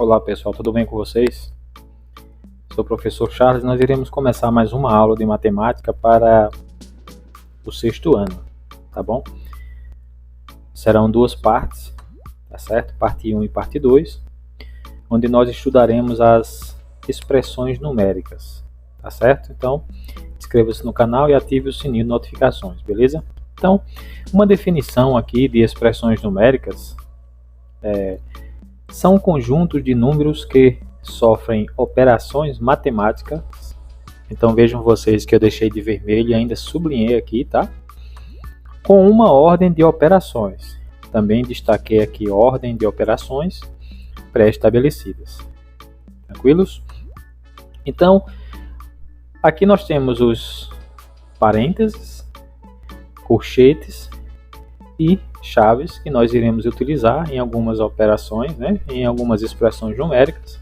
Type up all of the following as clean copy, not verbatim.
Olá pessoal, tudo bem com vocês? Sou o professor Charles. Nós iremos começar mais uma aula de matemática para o sexto ano, tá bom? Serão duas partes, tá certo? Parte 1 e parte 2, onde nós estudaremos as expressões numéricas, tá certo? Então, inscreva-se no canal e ative o sininho de notificações, beleza? Então, uma definição aqui de expressões numéricas são conjuntos de números que sofrem operações matemáticas. Então vejam vocês que eu deixei de vermelho e ainda sublinhei aqui, tá? Com uma ordem de operações. Também destaquei aqui ordem de operações pré-estabelecidas. Tranquilos? Então, aqui nós temos os parênteses, colchetes e chaves que nós iremos utilizar em algumas operações, em algumas expressões numéricas,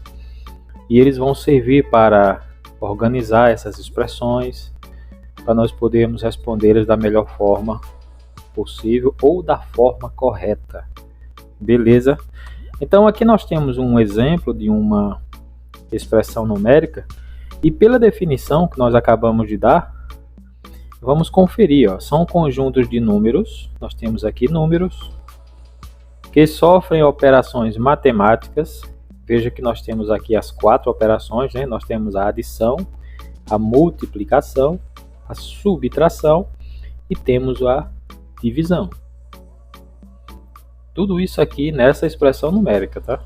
e eles vão servir para organizar essas expressões, para nós podermos respondê-las da melhor forma possível ou da forma correta. Beleza? Então aqui nós temos um exemplo de uma expressão numérica, e pela definição que nós acabamos de dar, vamos conferir, são conjuntos de números. Nós temos aqui números que sofrem operações matemáticas. Veja que nós temos aqui as 4 operações, Nós temos a adição, a multiplicação, a subtração e temos a divisão. Tudo isso aqui nessa expressão numérica, tá?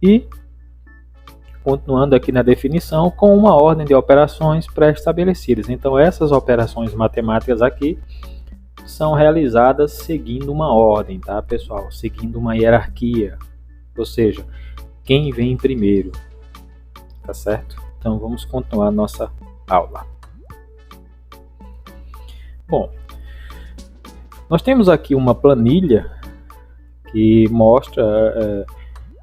E continuando aqui na definição, com uma ordem de operações pré-estabelecidas. Então essas operações matemáticas aqui são realizadas seguindo uma ordem, tá, pessoal? Seguindo uma hierarquia, ou seja, quem vem primeiro, tá certo? Então vamos continuar a nossa aula. Bom, nós temos aqui uma planilha que mostra...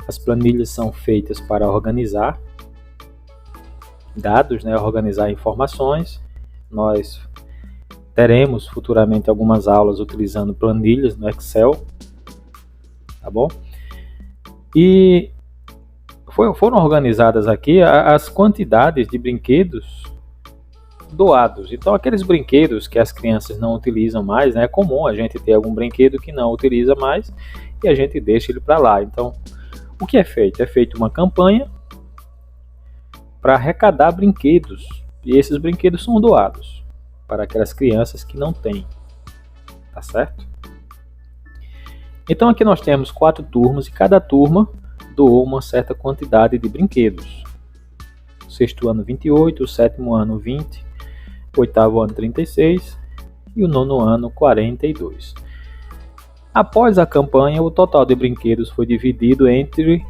As planilhas são feitas para organizar dados, organizar informações. Nós teremos futuramente algumas aulas utilizando planilhas no Excel, tá bom? E foram organizadas aqui as quantidades de brinquedos doados. Então aqueles brinquedos que as crianças não utilizam mais, é comum a gente ter algum brinquedo que não utiliza mais e a gente deixa ele para lá. Então o que é feito? É feita uma campanha para arrecadar brinquedos, e esses brinquedos são doados para aquelas crianças que não têm, tá certo? Então aqui nós temos 4 turmas e cada turma doou uma certa quantidade de brinquedos. O sexto ano 28, o sétimo ano 20, o oitavo ano 36 e o nono ano 42. Após a campanha, o total de brinquedos foi dividido entre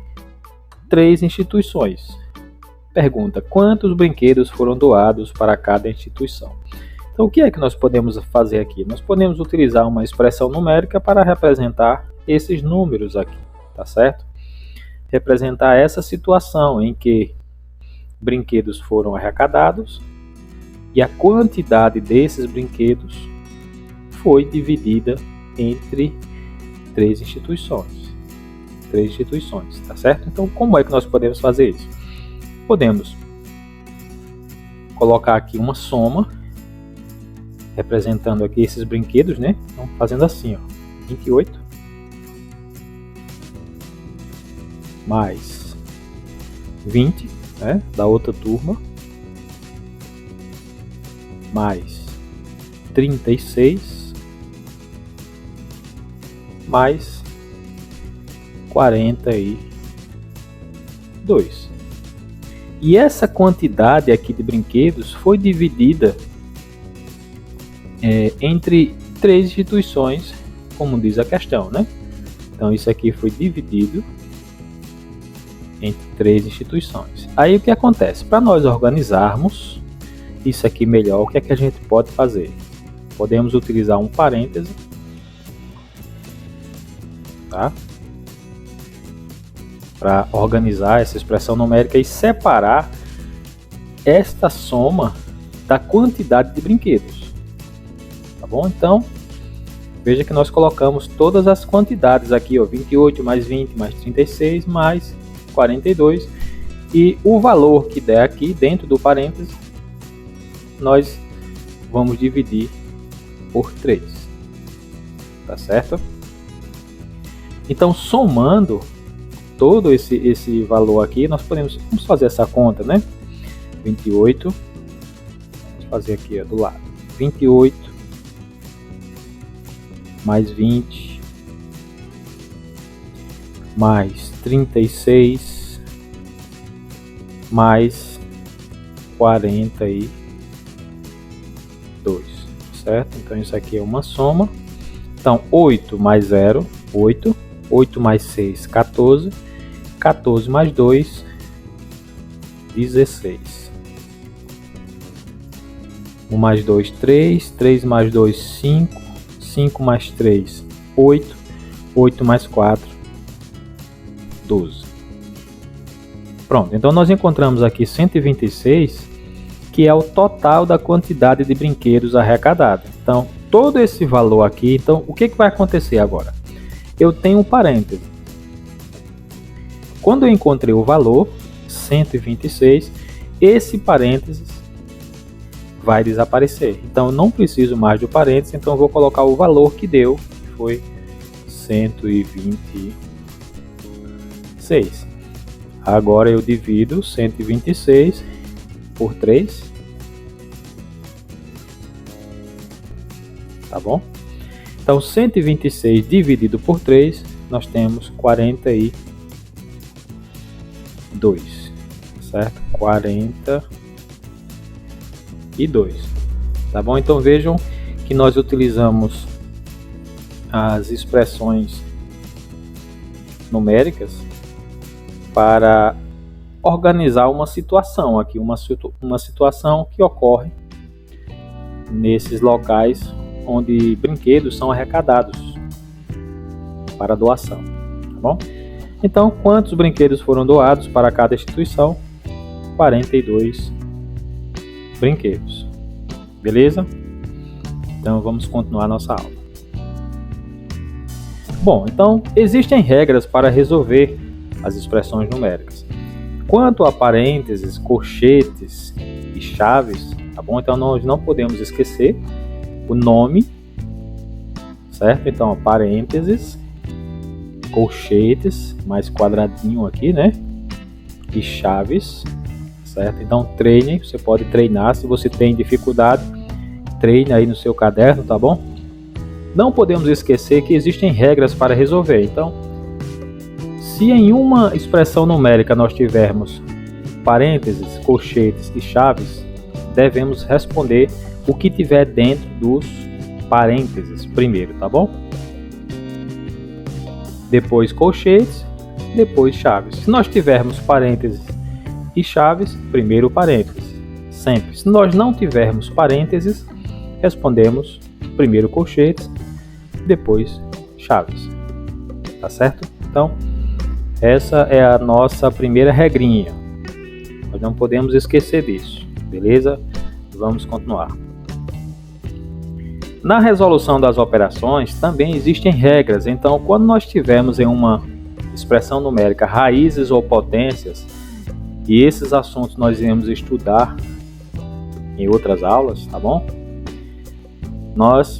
3 instituições. Pergunta: quantos brinquedos foram doados para cada instituição? Então, o que é que nós podemos fazer aqui? Nós podemos utilizar uma expressão numérica para representar esses números aqui, tá certo? Representar essa situação em que brinquedos foram arrecadados e a quantidade desses brinquedos foi dividida entre 3 instituições. 3 instituições, tá certo? Então, como é que nós podemos fazer isso? Podemos colocar aqui uma soma, representando aqui esses brinquedos, Então, fazendo assim, 28 mais 20, da outra turma, mais 36 mais 42. E essa quantidade aqui de brinquedos foi dividida entre 3 instituições, como diz a questão, Então isso aqui foi dividido entre 3 instituições. Aí o que acontece? Para nós organizarmos isso aqui melhor, o que é que a gente pode fazer? Podemos utilizar um parêntese, tá? Para organizar essa expressão numérica e separar esta soma da quantidade de brinquedos, tá bom? Então veja que nós colocamos todas as quantidades aqui, 28 mais 20 mais 36 mais 42, e o valor que der aqui dentro do parêntese, nós vamos dividir por 3, tá certo? Então, somando todo esse valor aqui, nós vamos fazer essa conta, né? 28, vamos fazer aqui, ó, do lado, 28 mais 20 mais 36 mais 42, certo? Então isso aqui é uma soma. Então 8 mais 0, 8, 8 mais 6, 14, 14 mais 2, 16. 1 mais 2, 3, 3 mais 2, 5, 5 mais 3, 8, 8 mais 4, 12. Pronto, então nós encontramos aqui 126, que é o total da quantidade de brinquedos arrecadados. Então, todo esse valor aqui, então o que vai acontecer agora? Eu tenho um parêntese. Quando eu encontrei o valor, 126, esse parênteses vai desaparecer. Então eu não preciso mais do parênteses, então eu vou colocar o valor que deu, que foi 126. Agora eu divido 126 por 3. Tá bom? Então 126 dividido por 3, nós temos 42, certo? 42. Tá bom? Então vejam que nós utilizamos as expressões numéricas para organizar uma situação aqui, uma situação que ocorre nesses locais onde brinquedos são arrecadados para doação, tá bom? Então, quantos brinquedos foram doados para cada instituição? 42 brinquedos. Beleza? Então, vamos continuar nossa aula. Bom, então, existem regras para resolver as expressões numéricas. Quanto a parênteses, colchetes e chaves, tá bom? Então, nós não podemos esquecer o nome, certo? Então, parênteses, colchetes, mais quadradinho aqui, né? E chaves, certo? Então, treine, você pode treinar. Se você tem dificuldade, treine aí no seu caderno, tá bom? Não podemos esquecer que existem regras para resolver. Então, se em uma expressão numérica nós tivermos parênteses, colchetes e chaves, devemos responder o que tiver dentro dos parênteses primeiro, tá bom? Depois colchetes, depois chaves. Se nós tivermos parênteses e chaves, primeiro parênteses, sempre. Se nós não tivermos parênteses, respondemos primeiro colchetes, depois chaves, tá certo? Então, essa é a nossa primeira regrinha. Nós não podemos esquecer disso, beleza? Vamos continuar. Na resolução das operações também existem regras. Então, quando nós tivermos em uma expressão numérica raízes ou potências, e esses assuntos nós iremos estudar em outras aulas, tá bom? Nós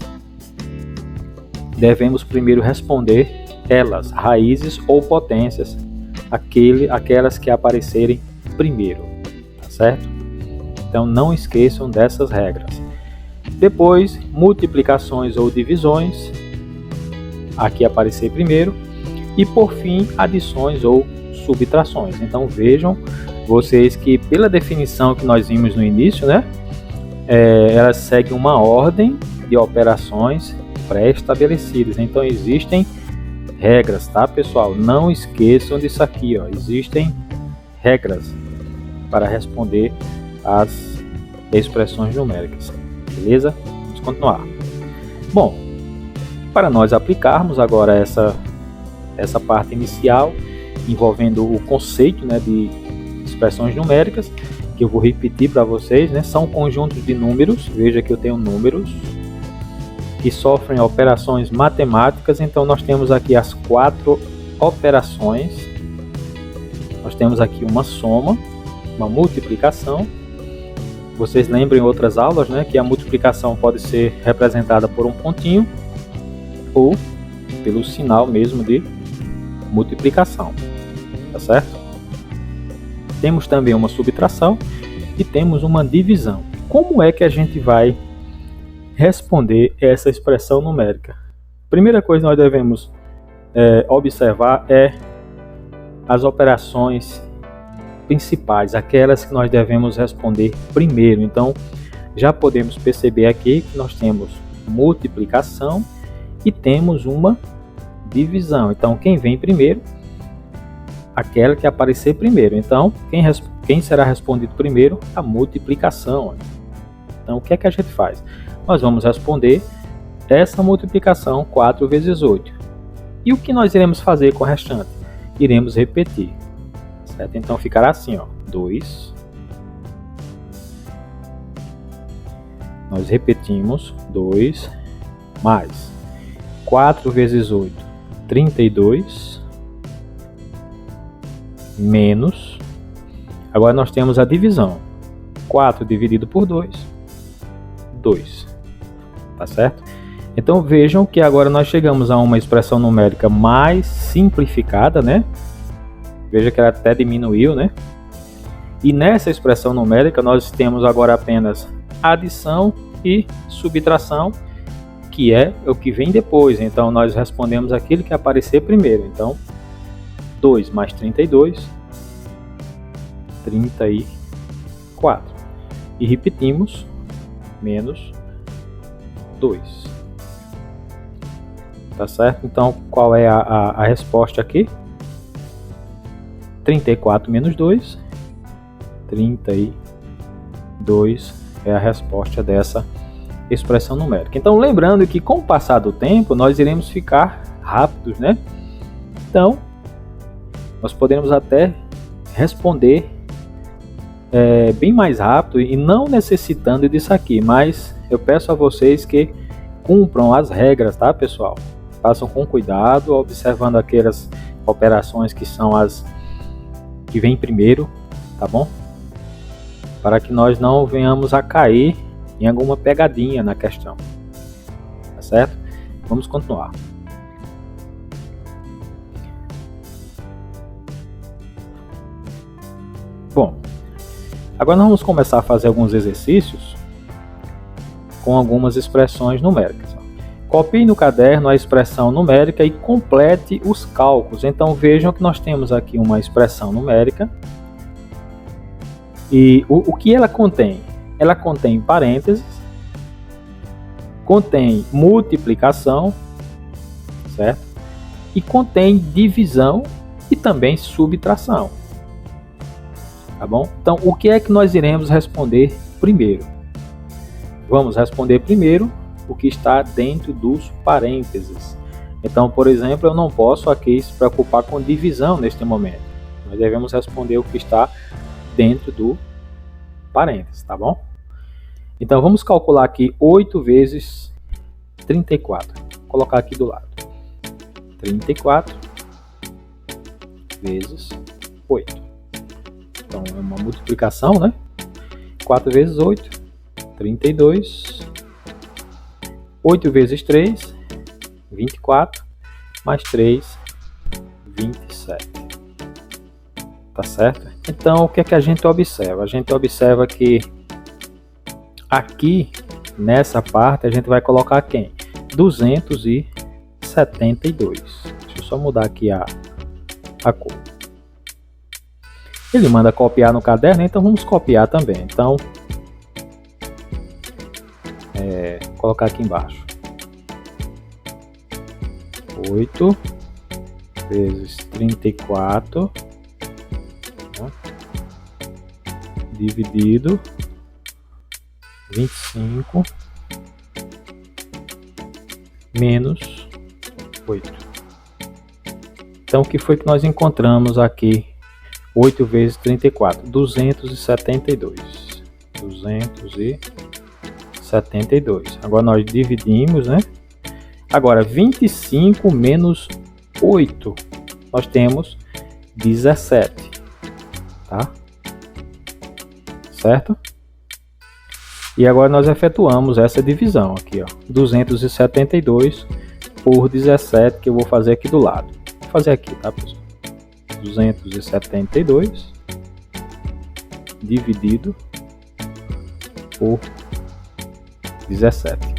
devemos primeiro responder elas, raízes ou potências, aquelas que aparecerem primeiro, tá certo? Então não esqueçam dessas regras. Depois, multiplicações ou divisões, aqui aparecer primeiro, e por fim, adições ou subtrações. Então vejam vocês que pela definição que nós vimos no início, né, elas seguem uma ordem de operações pré-estabelecidas. Então existem regras, tá, pessoal? Não esqueçam disso aqui, ó. Existem regras para responder às expressões numéricas. Beleza? Vamos continuar. Bom, para nós aplicarmos agora essa parte inicial envolvendo o conceito, né, de expressões numéricas, que eu vou repetir para vocês, né, são conjuntos de números. Veja que eu tenho números que sofrem operações matemáticas. Então nós temos aqui as 4 operações. Nós temos aqui uma soma, uma multiplicação. Vocês lembram em outras aulas, né, que a multiplicação pode ser representada por um pontinho ou pelo sinal mesmo de multiplicação, tá certo? Temos também uma subtração e temos uma divisão. Como é que a gente vai responder essa expressão numérica? Primeira coisa que nós devemos observar é as operações principais, aquelas que nós devemos responder primeiro. Então, já podemos perceber aqui que nós temos multiplicação e temos uma divisão. Então, quem vem primeiro? Aquela que aparecer primeiro. Então, quem será respondido primeiro? A multiplicação. Então, o que é que a gente faz? Nós vamos responder essa multiplicação 4 vezes 8. E o que nós iremos fazer com o restante? Iremos repetir. Certo? Então, ficará assim, ó, 2. Nós repetimos 2 mais 4 vezes 8, 32, menos, agora nós temos a divisão, 4 dividido por 2, 2, tá certo? Então vejam que agora nós chegamos a uma expressão numérica mais simplificada, né? Veja que ela até diminuiu, né? E nessa expressão numérica nós temos agora apenas adição e subtração, que é o que vem depois. Então nós respondemos aquilo que aparecer primeiro. Então 2 mais 32, 34. E repetimos, menos 2. Tá certo? Então qual é a resposta aqui? 34 menos 2, 32 é a resposta dessa expressão numérica. Então, lembrando que com o passar do tempo, nós iremos ficar rápidos, né? Então, nós podemos até responder bem mais rápido e não necessitando disso aqui, mas eu peço a vocês que cumpram as regras, tá, pessoal? Façam com cuidado, observando aquelas operações que são as que vêm primeiro, tá bom? Para que nós não venhamos a cair em alguma pegadinha na questão, tá certo? Vamos continuar. Bom, agora nós vamos começar a fazer alguns exercícios com algumas expressões numéricas. Copie no caderno a expressão numérica e complete os cálculos. Então vejam que nós temos aqui uma expressão numérica. E o que ela contém? Ela contém parênteses, contém multiplicação, certo? E contém divisão e também subtração. Tá bom? Então, o que é que nós iremos responder primeiro? Vamos responder primeiro o que está dentro dos parênteses. Então, por exemplo, eu não posso aqui se preocupar com divisão neste momento. Nós devemos responder o que está dentro do parênteses, tá bom? Então, vamos calcular aqui 8 vezes 34. Vou colocar aqui do lado. 34 vezes 8. Então, é uma multiplicação, né? 4 vezes 8, 32. 8 vezes 3, 24. Mais 3, 27. Tá certo? Então, o que é que a gente observa? A gente observa que aqui, nessa parte, a gente vai colocar quem? 272. Deixa eu só mudar aqui a cor. Ele manda copiar no caderno, então vamos copiar também. Então, vou colocar aqui embaixo. 8 vezes 34, né? Dividido 25 menos 8. Então, o que foi que nós encontramos aqui? 8 vezes 34, 272. 272. Agora nós dividimos, né? Agora, 25 menos 8, nós temos 17. tá? Certo? E agora nós efetuamos essa divisão aqui, ó, 272 por 17, que eu vou fazer aqui do lado. Vou fazer aqui, tá, pessoal? 272 dividido por 17.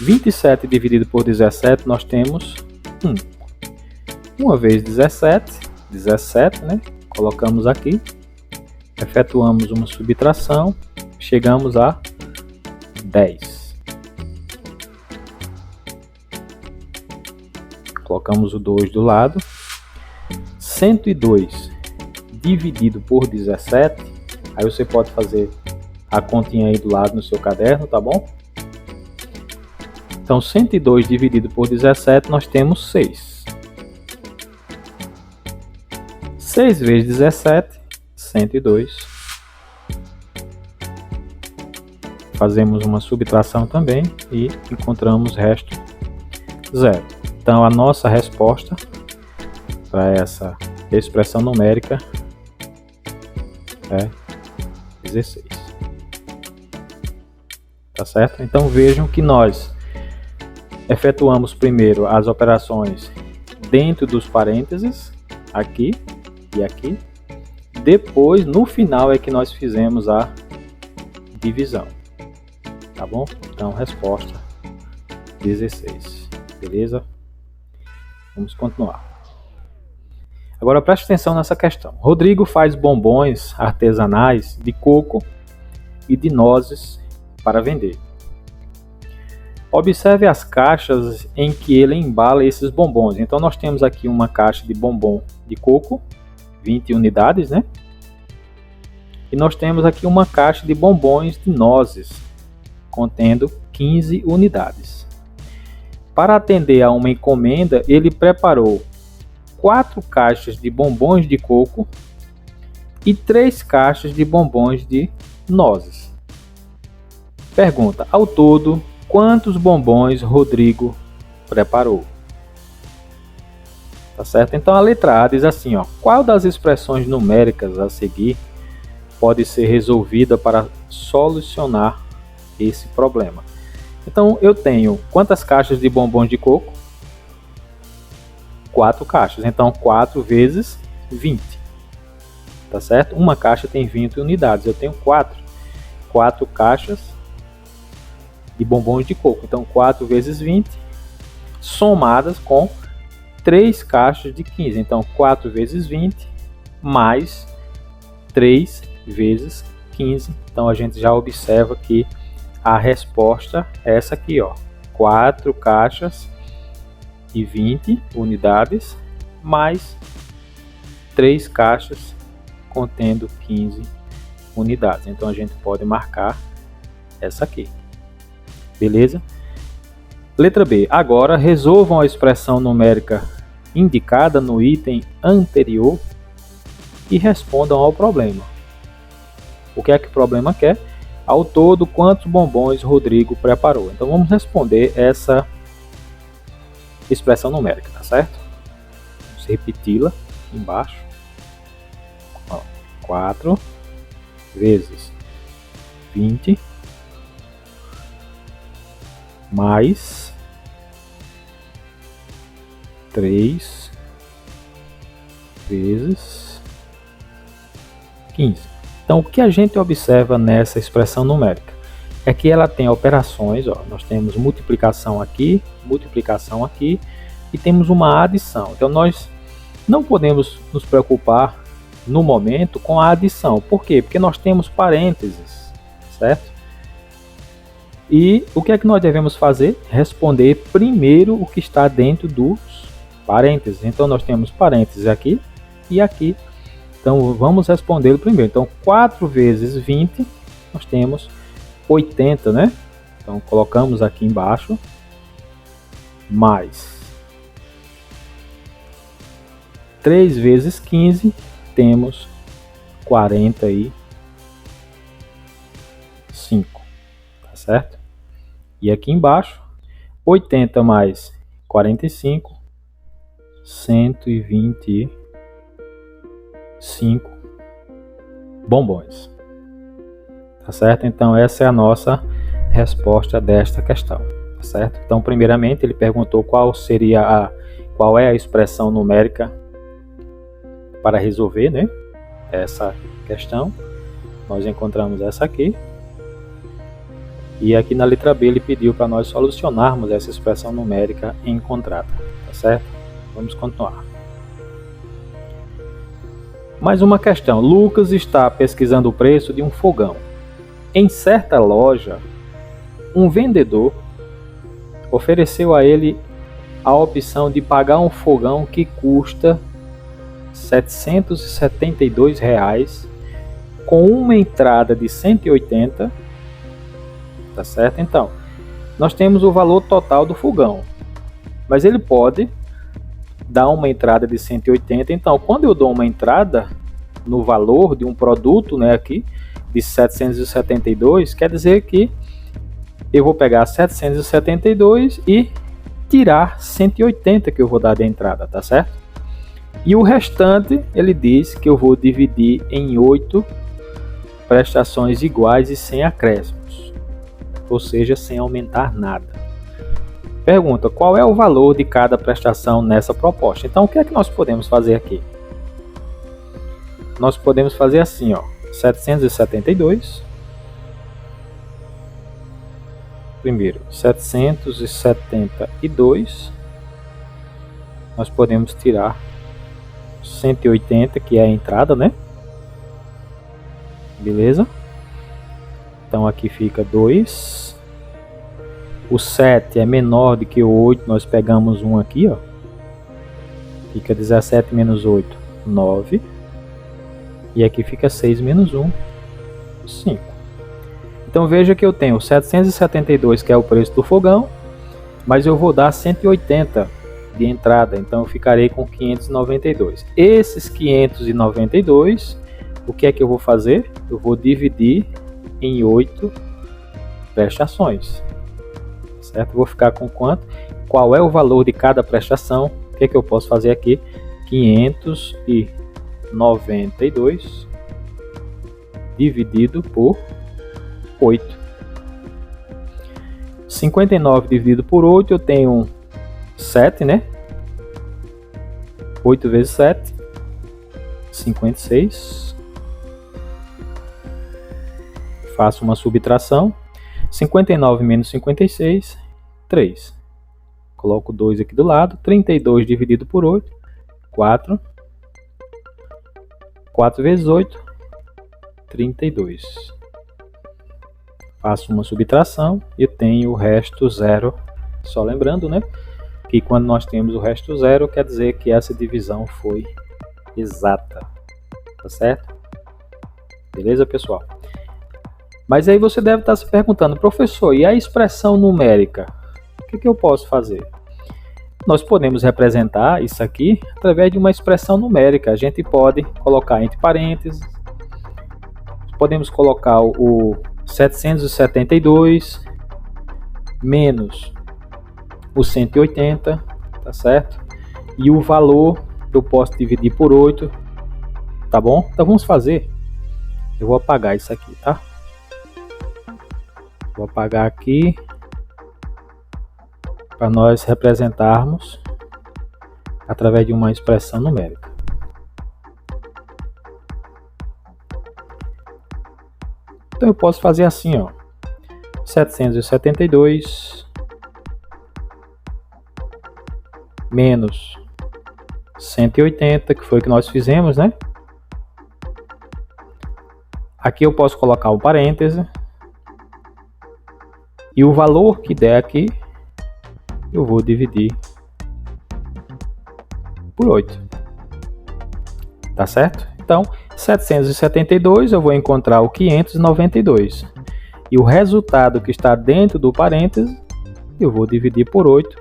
27 dividido por 17, nós temos 1. 1 vezes 17, 17, né? Colocamos aqui. Efetuamos uma subtração, chegamos a 10. Colocamos o 2 do lado. 102 dividido por 17, aí você pode fazer a continha aí do lado no seu caderno, tá bom? Então 102 dividido por 17, nós temos 6. 6 vezes 17, 102. Fazemos uma subtração também e encontramos resto 0. Então a nossa resposta para essa expressão numérica é 16. Tá certo? Então vejam que nós efetuamos primeiro as operações dentro dos parênteses, aqui e aqui. Depois, no final, é que nós fizemos a divisão. Tá bom? Então, resposta 16. Beleza? Vamos continuar. Agora preste atenção nessa questão. Rodrigo faz bombons artesanais de coco e de nozes para vender. Observe as caixas em que ele embala esses bombons. Então nós temos aqui uma caixa de bombom de coco, 20 unidades, né? E nós temos aqui uma caixa de bombons de nozes, contendo 15 unidades. Para atender a uma encomenda, ele preparou 4 caixas de bombons de coco e 3 caixas de bombons de nozes. Pergunta: ao todo, quantos bombons Rodrigo preparou? Tá certo? Então a letra A diz assim, ó: qual das expressões numéricas a seguir pode ser resolvida para solucionar esse problema? Então eu tenho quantas caixas de bombons de coco? 4 caixas. Então 4 vezes 20. Tá certo? Uma caixa tem 20 unidades. Eu tenho 4 caixas de bombons de coco. Então 4 vezes 20 somadas com 3 caixas de 15. Então 4 vezes 20 mais 3 vezes 15. Então a gente já observa que a resposta é essa aqui, ó. 4 caixas e 20 unidades mais 3 caixas contendo 15 unidades. Então a gente pode marcar essa aqui. Beleza? Letra B. Agora resolvam a expressão numérica indicada no item anterior e respondam ao problema. O que é que o problema quer? Ao todo, quantos bombons Rodrigo preparou? Então vamos responder essa expressão numérica, tá certo? Vamos repeti-la embaixo. 4 vezes 20 mais 3 vezes 15. Então, o que a gente observa nessa expressão numérica é que ela tem operações, ó, nós temos multiplicação aqui e temos uma adição. Então, nós não podemos nos preocupar no momento com a adição. Por quê? Porque nós temos parênteses, certo? E o que é que nós devemos fazer? Responder primeiro o que está dentro dos parênteses. Então, nós temos parênteses aqui e aqui. Então, vamos responder primeiro. Então, 4 vezes 20, nós temos 80, né? Então, colocamos aqui embaixo. Mais 3 vezes 15, temos 45. Tá certo? E aqui embaixo, 80 mais 45, 125. 5 bombons. Tá certo? Então essa é a nossa resposta desta questão. Tá certo? Então, primeiramente, ele perguntou qual é a expressão numérica para resolver, né, essa questão. Nós encontramos essa aqui. E aqui na letra B ele pediu para nós solucionarmos essa expressão numérica encontrada. Tá certo? Vamos continuar. Mais uma questão. Lucas está pesquisando o preço de um fogão. Em certa loja, um vendedor ofereceu a ele a opção de pagar um fogão que custa R$ 772 com uma entrada de 180, tá certo? Então, nós temos o valor total do fogão, mas ele pode dar uma entrada de 180. Então, quando eu dou uma entrada no valor de um produto, né, aqui de 772, quer dizer que eu vou pegar 772 e tirar 180 que eu vou dar de entrada, tá certo? E o restante, ele diz que eu vou dividir em 8 prestações iguais e sem acréscimos, ou seja, sem aumentar nada. Pergunta, qual é o valor de cada prestação nessa proposta? Então, o que é que nós podemos fazer aqui? Nós podemos fazer assim, ó, 772, primeiro 772, nós podemos tirar 180, que é a entrada, né? Beleza? Então aqui fica 2. O 7 é menor do que o 8, nós pegamos um aqui, ó. Fica 17 menos 8, 9. E aqui fica 6 menos 1, 5. Então veja que eu tenho 772, que é o preço do fogão, mas eu vou dar 180 de entrada, então eu ficarei com 592. Esses 592, o que é que eu vou fazer? Eu vou dividir em 8 prestações, certo? Eu vou ficar com quanto? Qual é o valor de cada prestação? O que é que eu posso fazer aqui? 592 dividido por 8. 59 dividido por 8, eu tenho 7, né? 8 vezes 7, 56. Faço uma subtração. 59 menos 56, 3. Coloco 2 aqui do lado. 32 dividido por 8, 4. 4 vezes 8, 32. Faço uma subtração e tenho o resto zero. Só lembrando, né, que quando nós temos o resto zero, quer dizer que essa divisão foi exata. Tá certo? Beleza, pessoal? Mas aí você deve estar se perguntando, professor, e a expressão numérica? O que eu posso fazer? Nós podemos representar isso aqui através de uma expressão numérica. A gente pode colocar entre parênteses, podemos colocar o 772 menos o 180, tá certo? E o valor eu posso dividir por 8, tá bom? Então vamos fazer. Eu vou apagar isso aqui, tá? Vou apagar aqui para nós representarmos através de uma expressão numérica. Então eu posso fazer assim, ó, 772 menos 180, que foi o que nós fizemos, né? Aqui eu posso colocar um parêntese. E o valor que der aqui, eu vou dividir por 8. Tá certo? Então, 772 eu vou encontrar o 592. E o resultado que está dentro do parêntese, eu vou dividir por 8.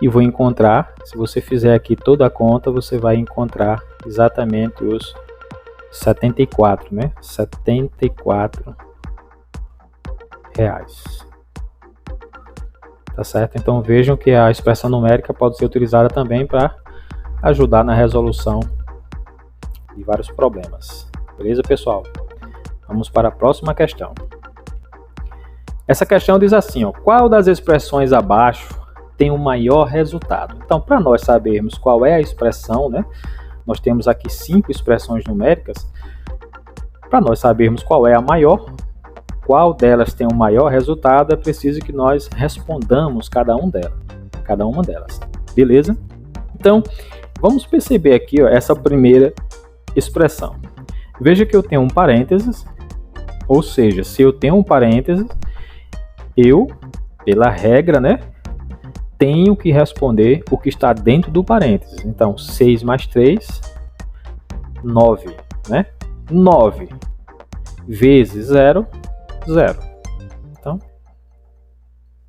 E vou encontrar, se você fizer aqui toda a conta, você vai encontrar exatamente os 74, né? 74 reais. Tá certo? Então vejam que a expressão numérica pode ser utilizada também para ajudar na resolução de vários problemas. Beleza, pessoal? Vamos para a próxima questão. Essa questão diz assim, ó, qual das expressões abaixo tem o maior resultado? Então, para nós sabermos qual é a expressão, né, nós temos aqui 5 expressões numéricas. Para nós sabermos qual é a maior, qual delas tem o maior resultado, é preciso que nós respondamos cada uma delas. Beleza? Então, vamos perceber aqui, ó, essa primeira expressão. Veja que eu tenho um parênteses, ou seja, se eu tenho um parênteses, eu, pela regra, né, tenho que responder o que está dentro do parênteses. Então, 6 mais 3, 9, né? 9 vezes 0, 0. Então,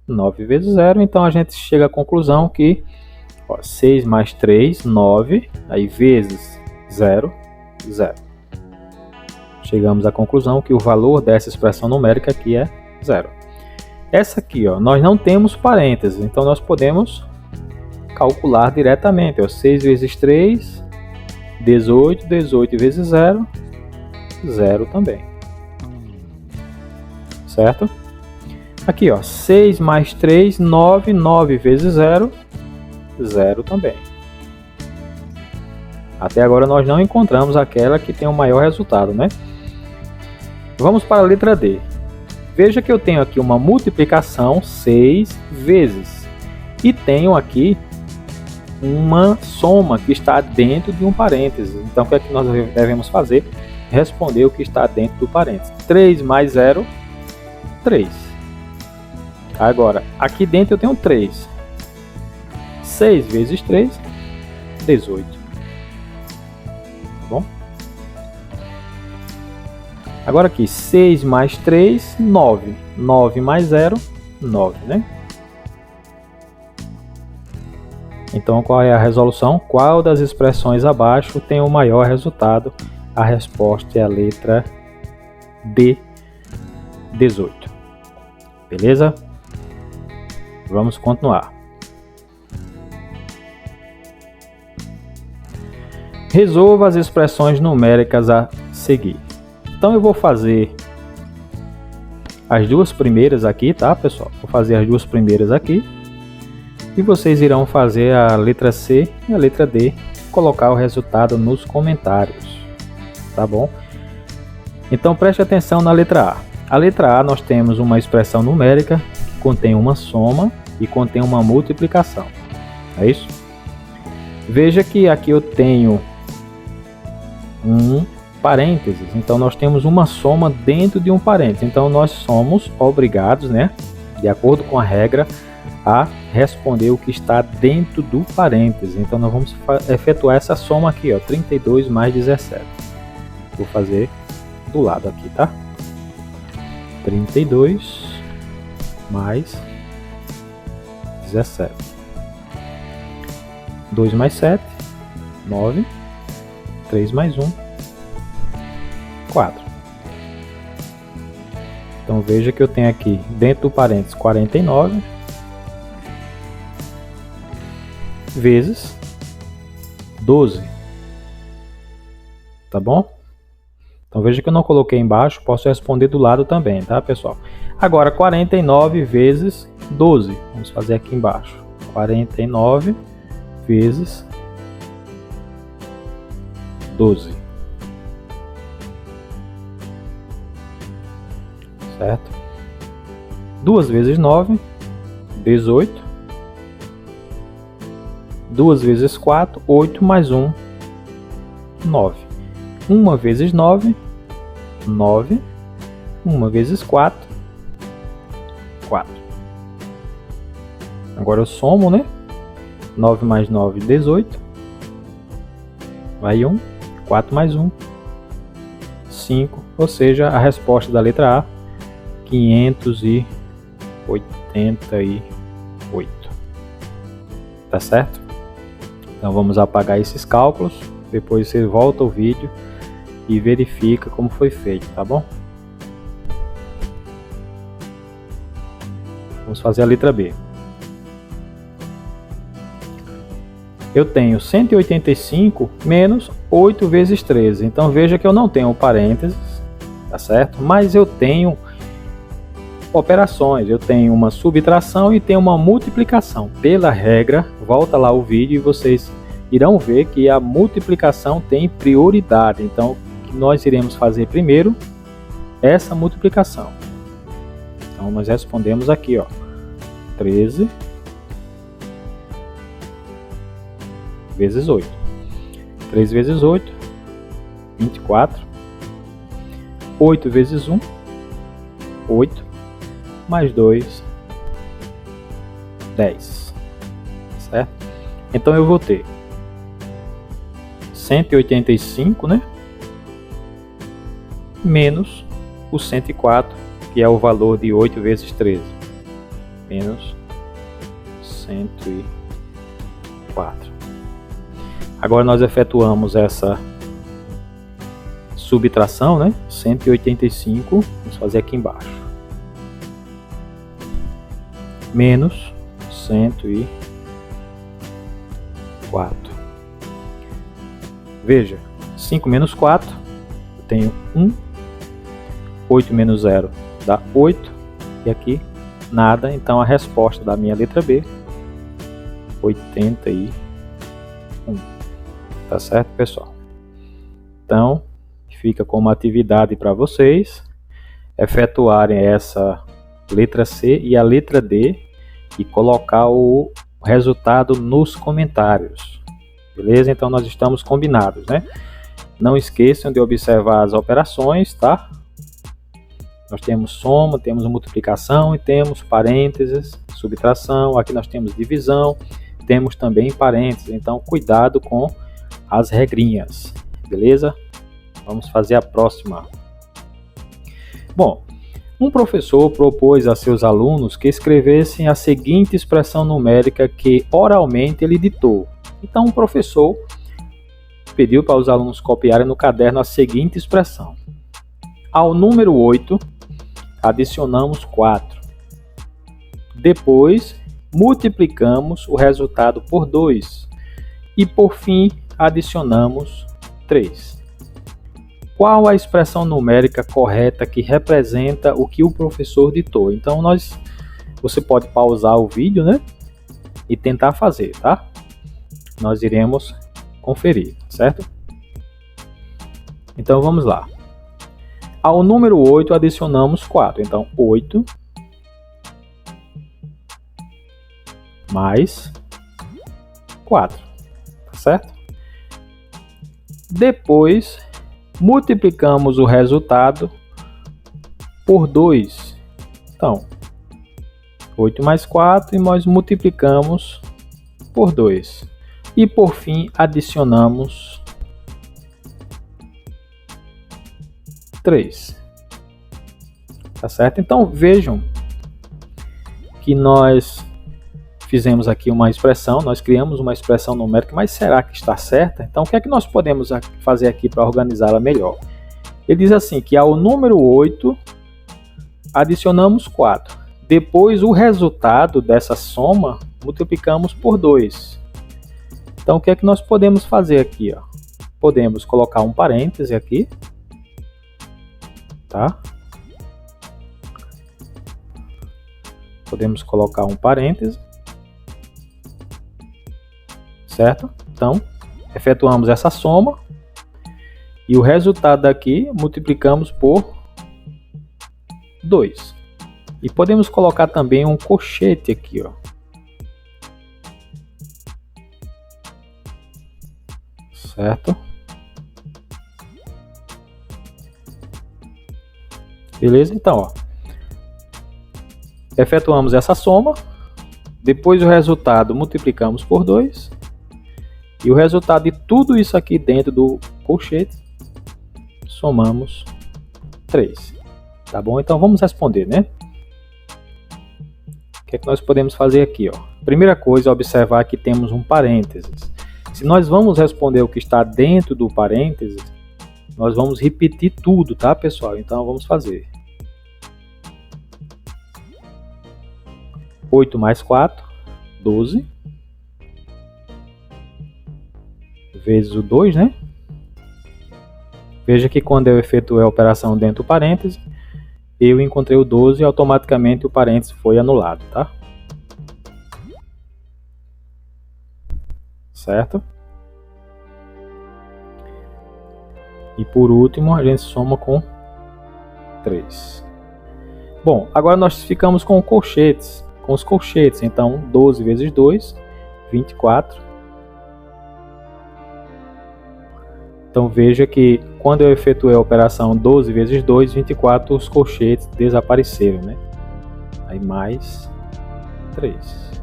9 vezes 0. Então, a gente chega à conclusão que 6 mais 3, 9, aí vezes 0, 0. Chegamos à conclusão que o valor dessa expressão numérica aqui é 0. Essa aqui, ó, nós não temos parênteses, então nós podemos calcular diretamente. Ó, 6 vezes 3, 18, 18 vezes 0, 0 também. Certo? Aqui, ó, 6 mais 3, 9, 9 vezes 0, 0 também. Até agora nós não encontramos aquela que tem o maior resultado, né? Vamos para a letra D. Veja que eu tenho aqui uma multiplicação 6 vezes e tenho aqui uma soma que está dentro de um parênteses. Então, o que é que nós devemos fazer? Responder o que está dentro do parênteses. 3 mais 0, 3. Agora, aqui dentro eu tenho 3. 6 vezes 3, 18. Tá bom? Agora aqui, 6 mais 3, 9. 9 mais 0, 9, né? Então, qual é a resolução? Qual das expressões abaixo tem o maior resultado? A resposta é a letra D, 18. Beleza? Vamos continuar. Resolva as expressões numéricas a seguir. Então eu vou fazer as duas primeiras aqui, tá, pessoal? Vou fazer as duas primeiras aqui. E vocês irão fazer a letra C e a letra D, colocar o resultado nos comentários, tá bom? Então preste atenção na letra A. A letra A nós temos uma expressão numérica que contém uma soma e contém uma multiplicação. É isso? Veja que aqui eu tenho um parênteses, então nós temos uma soma dentro de um parênteses, então nós somos obrigados, né, de acordo com a regra, a responder o que está dentro do parênteses. Então nós vamos efetuar essa soma aqui, ó, 32 mais 17. Vou fazer do lado aqui, tá? 32 mais 17. 2 mais 7, 9. 3 mais 1, 4. Então veja que eu tenho aqui dentro do parênteses 49 vezes 12. Tá bom? Então veja que eu não coloquei embaixo, posso responder do lado também, tá, pessoal? Agora 49 vezes 12. Vamos fazer aqui embaixo. 49 vezes 12. Certo? 2 vezes 9, 18. 2 vezes 4, 8 mais 1, 9. 1 vezes 9, 9. 1 vezes 4, 4. Agora eu somo, né? 9 mais 9, 18. Vai 1. 4 mais 1, 5. Ou seja, a resposta da letra A, 588. Tá certo? Então vamos apagar esses cálculos. Depois você volta ao vídeo e verifica como foi feito, tá bom? Vamos fazer a letra B. eu tenho 185 menos 8 vezes 13. Então veja que eu não tenho parênteses, tá certo? Mas eu tenho operações, eu tenho uma subtração e tenho uma multiplicação. Pela regra, volta lá o vídeo e vocês irão ver que a multiplicação tem prioridade. Então, nós iremos fazer primeiro essa multiplicação. Então, nós respondemos aqui, ó, 13 vezes 8. 3 vezes 8, 24. 8 vezes 1, 8. Mais 2, 10. Certo? Então, eu vou ter 185, né? Menos o 104, que é o valor de 8 vezes 13. Menos 104. Agora nós efetuamos essa subtração, né? 185, vamos fazer aqui embaixo. Menos 104. Veja, 5 menos 4, eu tenho 1. 8 menos 0 dá 8. E aqui, nada. Então, a resposta da minha letra B, 81. Tá certo, pessoal? Então, fica como atividade para vocês efetuarem essa letra C e a letra D e colocar o resultado nos comentários. Beleza? Então, nós estamos combinados, né? Não esqueçam de observar as operações, tá? Nós temos soma, temos multiplicação e temos parênteses, subtração. Aqui nós temos divisão, temos também parênteses. Então, cuidado com as regrinhas, beleza? Vamos fazer a próxima. Bom, um professor propôs a seus alunos que escrevessem a seguinte expressão numérica que oralmente ele ditou. Então, o professor pediu para os alunos copiarem no caderno a seguinte expressão. Ao número 8, adicionamos 4. Depois, multiplicamos o resultado por 2. E, por fim, adicionamos 3. Qual a expressão numérica correta que representa o que o professor ditou? Então, você pode pausar o vídeo, né? E tentar fazer, tá? Nós iremos conferir, certo? Então, vamos lá. Ao número 8, adicionamos 4. Então, 8 mais 4. Tá certo? Depois, multiplicamos o resultado por 2. Então, 8 mais 4 e nós multiplicamos por 2. E, por fim, adicionamos 3. Tá certo? Então, vejam que nós fizemos aqui uma expressão, nós criamos uma expressão numérica, mas será que está certa? Então, o que é que nós podemos fazer aqui para organizá-la melhor? Ele diz assim, que ao número 8, adicionamos 4. Depois, o resultado dessa soma, multiplicamos por 2. Então, o que é que nós podemos fazer aqui? Ó? Podemos colocar um parêntese aqui, tá? Podemos colocar um parêntese, certo? Então, efetuamos essa soma e o resultado daqui multiplicamos por 2. E podemos colocar também um colchete aqui, ó. Certo? Beleza? Então, ó, efetuamos essa soma, depois o resultado multiplicamos por 2, e o resultado de tudo isso aqui dentro do colchete, somamos 3. Tá bom? Então vamos responder, né? O que é que nós podemos fazer aqui, ó? Primeira coisa é observar que temos um parênteses. Se nós vamos responder o que está dentro do parênteses, nós vamos repetir tudo, tá, pessoal? Então vamos fazer. 8 mais 4, 12. vezes o 2, né? Veja que quando eu efetuei a operação dentro do parêntese, eu encontrei o 12 e automaticamente o parêntese foi anulado, tá? Certo? E por último, a gente soma com 3. Bom, agora nós ficamos com colchetes. Com os colchetes, então 12 vezes 2, 24. Então veja que quando eu efetuei a operação 12 vezes 2, 24, os colchetes desapareceram, né? Aí mais 3.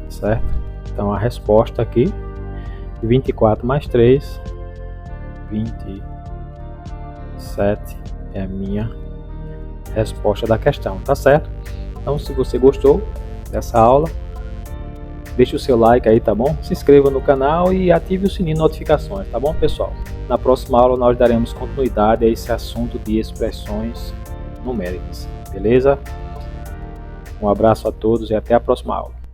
Certo? Então a resposta aqui, 24 mais 3, 27 é a minha resposta da questão, tá certo? Então se você gostou dessa aula, deixe o seu like aí, tá bom? Se inscreva no canal e ative o sininho de notificações, tá bom, pessoal? Na próxima aula nós daremos continuidade a esse assunto de expressões numéricas, beleza? Um abraço a todos e até a próxima aula.